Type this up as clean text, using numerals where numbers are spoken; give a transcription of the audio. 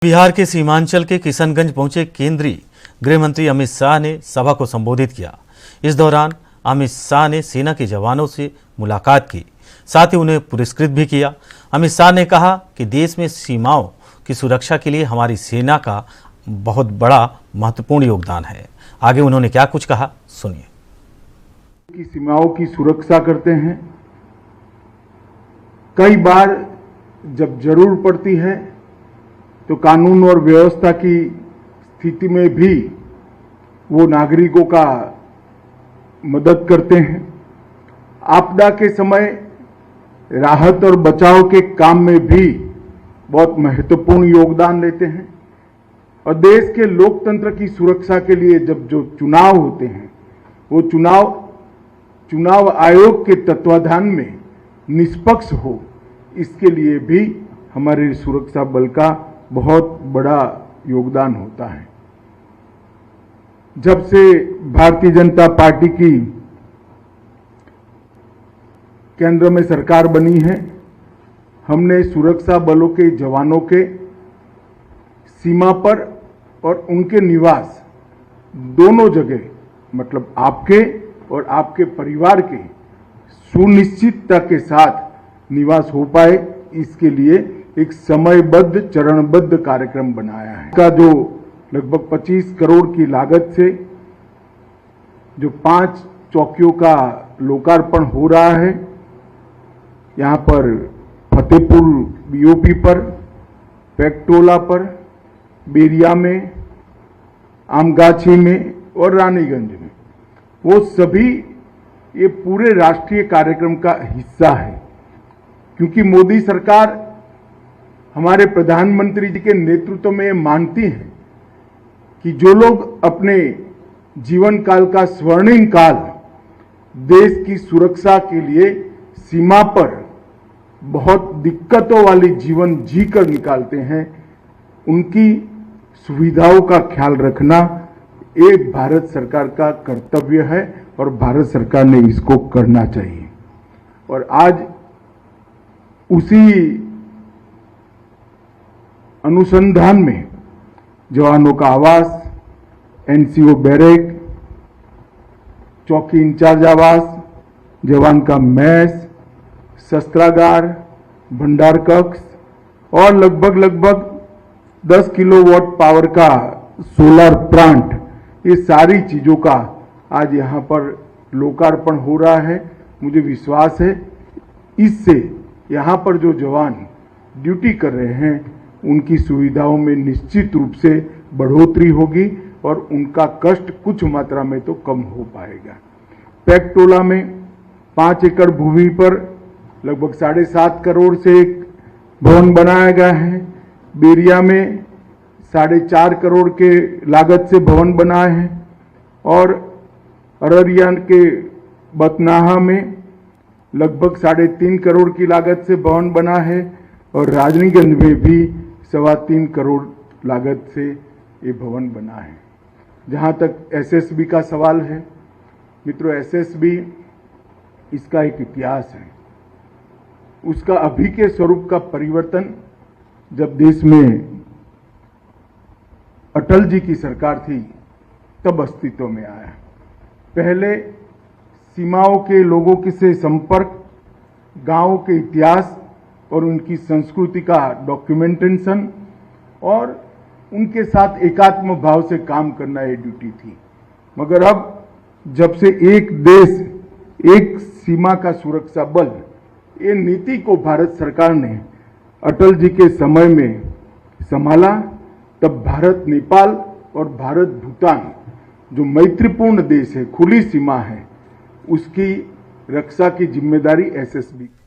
बिहार के सीमांचल के किशनगंज पहुंचे केंद्रीय गृह मंत्री अमित शाह ने सभा को संबोधित किया। इस दौरान अमित शाह ने सेना के जवानों से मुलाकात की, साथ ही उन्हें पुरस्कृत भी किया। अमित शाह ने कहा कि देश में सीमाओं की सुरक्षा के लिए हमारी सेना का बहुत बड़ा महत्वपूर्ण योगदान है। आगे उन्होंने क्या कुछ कहा, सुनिए। की सीमाओं की सुरक्षा करते हैं। कई बार जब जरूर पड़ती है तो कानून और व्यवस्था की स्थिति में भी वो नागरिकों का मदद करते हैं। आपदा के समय राहत और बचाव के काम में भी बहुत महत्वपूर्ण योगदान लेते हैं। और देश के लोकतंत्र की सुरक्षा के लिए जब जो चुनाव होते हैं वो चुनाव आयोग के तत्वाधान में निष्पक्ष हो, इसके लिए भी हमारे सुरक्षा बल का बहुत बड़ा योगदान होता है। जब से भारतीय जनता पार्टी की केंद्र में सरकार बनी है, हमने सुरक्षा बलों के जवानों के सीमा पर और उनके निवास दोनों जगह, मतलब आपके और आपके परिवार के सुनिश्चितता के साथ निवास हो पाए, इसके लिए एक समयबद्ध चरणबद्ध कार्यक्रम बनाया है। का जो लगभग 25 करोड़ की लागत से जो 5 चौकियों का लोकार्पण हो रहा है, यहां पर फतेहपुर बीओपी पर, पेकटोला पर, बेरिया में, आमगाछी में और रानीगंज में, वो सभी ये पूरे राष्ट्रीय कार्यक्रम का हिस्सा है। क्योंकि मोदी सरकार हमारे प्रधानमंत्री जी के नेतृत्व में मानती है कि जो लोग अपने जीवन काल का स्वर्णिम काल देश की सुरक्षा के लिए सीमा पर बहुत दिक्कतों वाली जीवन जीकर निकालते हैं, उनकी सुविधाओं का ख्याल रखना एक भारत सरकार का कर्तव्य है और भारत सरकार ने इसको करना चाहिए। और आज उसी अनुसंधान में जवानों का आवास, एनसीओ बैरक, चौकी इंचार्ज आवास, जवान का मैस, शस्त्रागार, भंडार कक्ष और लगभग 10 किलोवाट पावर का सोलर प्लांट, ये सारी चीजों का आज यहां पर लोकार्पण हो रहा है। मुझे विश्वास है इससे यहां पर जो जवान ड्यूटी कर रहे हैं उनकी सुविधाओं में निश्चित रूप से बढ़ोतरी होगी और उनका कष्ट कुछ मात्रा में तो कम हो पाएगा। पेकटोला में 5 एकड़ भूमि पर लगभग 7.5 करोड़ से एक भवन बनाया गया है। बेरिया में 4.5 करोड़ के लागत से भवन बना है और अररिया के बतनाहा में लगभग 3.5 करोड़ की लागत से भवन बना है और राजनीगंज में भी 3.25 करोड़ लागत से ये भवन बना है। जहां तक एसएसबी का सवाल है, मित्रों, एसएसबी इसका एक इतिहास है। उसका अभी के स्वरूप का परिवर्तन जब देश में अटल जी की सरकार थी तब अस्तित्व में आया। पहले सीमाओं के लोगों के से संपर्क, गांवों के इतिहास और उनकी संस्कृति का डॉक्यूमेंटेशन और उनके साथ एकात्म भाव से काम करना ये ड्यूटी थी। मगर अब जब से एक देश एक सीमा का सुरक्षा बल, ये नीति को भारत सरकार ने अटल जी के समय में संभाला, तब भारत नेपाल और भारत भूटान जो मैत्रीपूर्ण देश है, खुली सीमा है, उसकी रक्षा की जिम्मेदारी एसएसबी